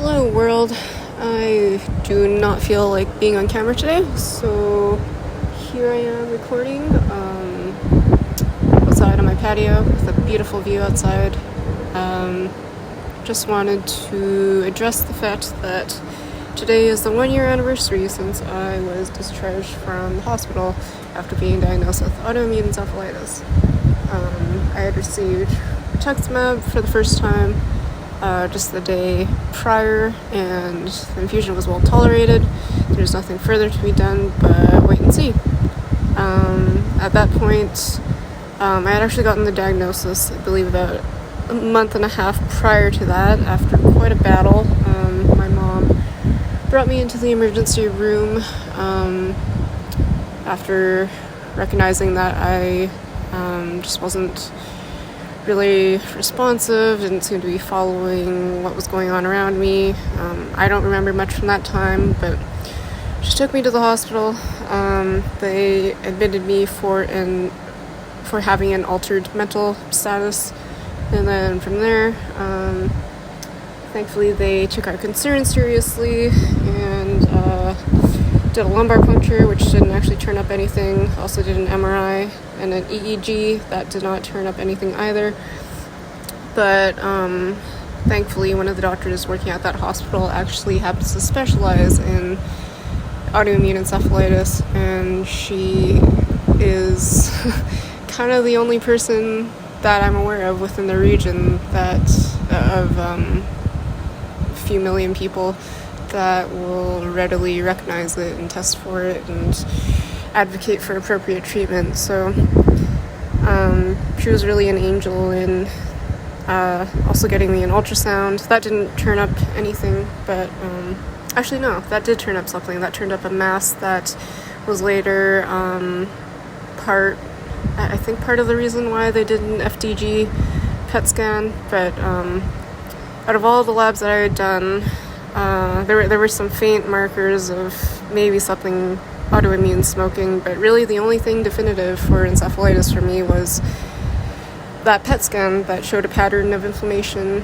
Hello world. I do not feel like being on camera today, so here I am recording outside on my patio with a beautiful view outside. Just wanted to address the fact that today is the 1 year anniversary since I was discharged from the hospital after being diagnosed with autoimmune encephalitis. I had received rituximab for the first time just the day prior, and the infusion was well tolerated. There's nothing further to be done but wait and see. At that point, I had actually gotten the diagnosis, I believe, about a month and a half prior to that, after quite a battle. My mom brought me into the emergency room after recognizing that I just wasn't really responsive, didn't seem to be following what was going on around me. I don't remember much from that time, but she took me to the hospital. They admitted me for having an altered mental status, and then from there, thankfully they took our concerns seriously and did a lumbar puncture, which didn't actually turn up anything. Also did an MRI and an EEG that did not turn up anything either. But thankfully, one of the doctors working at that hospital actually happens to specialize in autoimmune encephalitis, and she is kind of the only person that I'm aware of within the region of a few million people that will readily recognize it and test for it and advocate for appropriate treatment. So she was really an angel in also getting me an ultrasound. That didn't turn up anything, but actually no, that did turn up something. That turned up a mass that was later part of the reason why they did an FDG PET scan. But out of all the labs that I had done, there were some faint markers of maybe something autoimmune smoking, but really the only thing definitive for encephalitis for me was that PET scan that showed a pattern of inflammation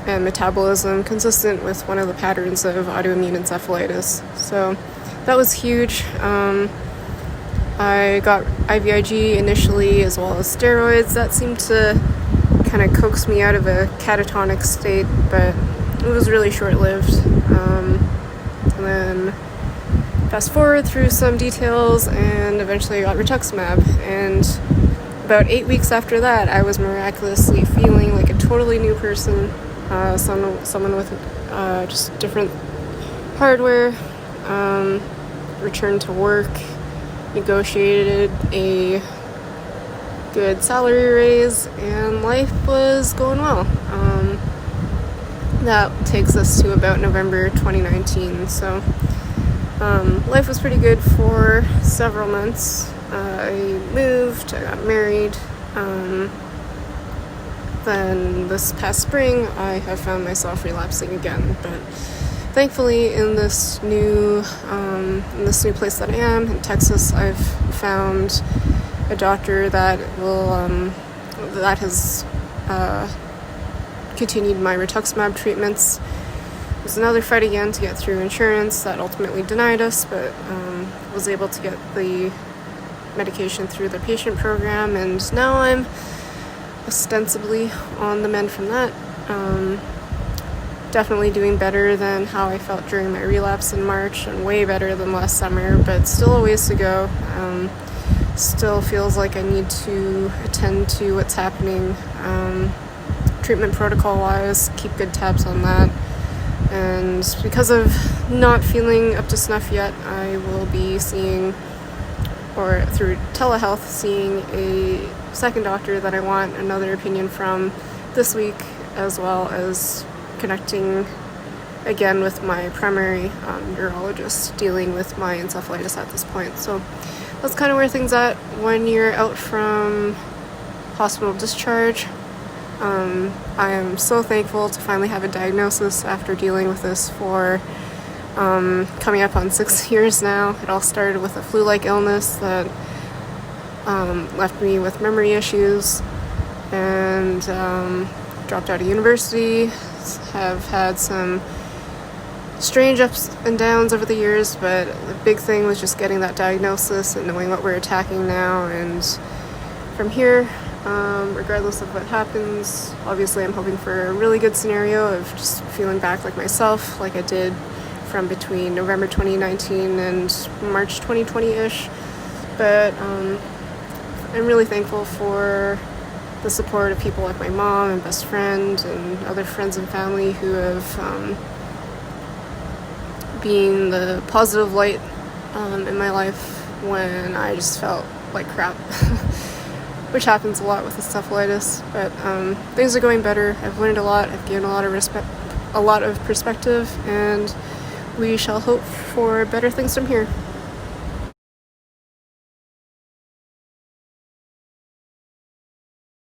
and metabolism consistent with one of the patterns of autoimmune encephalitis. So that was huge. I got IVIG initially, as well as steroids. That seemed to kind of coax me out of a catatonic state, but it was really short-lived. And then fast forward through some details, and eventually I got rituximab. And about 8 weeks after that, I was miraculously feeling like a totally new person, someone with just different hardware, returned to work, negotiated a good salary raise, and life was going well. That takes us to about November 2019. So life was pretty good for several months. I moved, I got married. Then this past spring, I have found myself relapsing again. But thankfully, in this new place that I am in Texas, I've found a doctor that has continued my rituximab treatments. It was another fight again to get through insurance that ultimately denied us, but was able to get the medication through the patient program, and now I'm ostensibly on the mend from that. Definitely doing better than how I felt during my relapse in March, and way better than last summer, but still a ways to go. Still feels like I need to attend to what's happening treatment protocol-wise, keep good tabs on that. And because of not feeling up to snuff yet, I will be seeing, or through telehealth, seeing a second doctor that I want another opinion from this week, as well as connecting again with my primary neurologist dealing with my encephalitis at this point. So that's kind of where things at 1 year out from hospital discharge. I am so thankful to finally have a diagnosis after dealing with this for coming up on 6 years now. It all started with a flu-like illness that left me with memory issues, and dropped out of university, have had some strange ups and downs over the years, but the big thing was just getting that diagnosis and knowing what we're attacking now. And from here, regardless of what happens, obviously I'm hoping for a really good scenario of just feeling back like myself, like I did from between November 2019 and March 2020-ish. But I'm really thankful for the support of people like my mom and best friend and other friends and family who have been the positive light in my life when I just felt like crap, which happens a lot with encephalitis. But things are going better. I've learned a lot. I've gained a lot of perspective, and we shall hope for better things from here.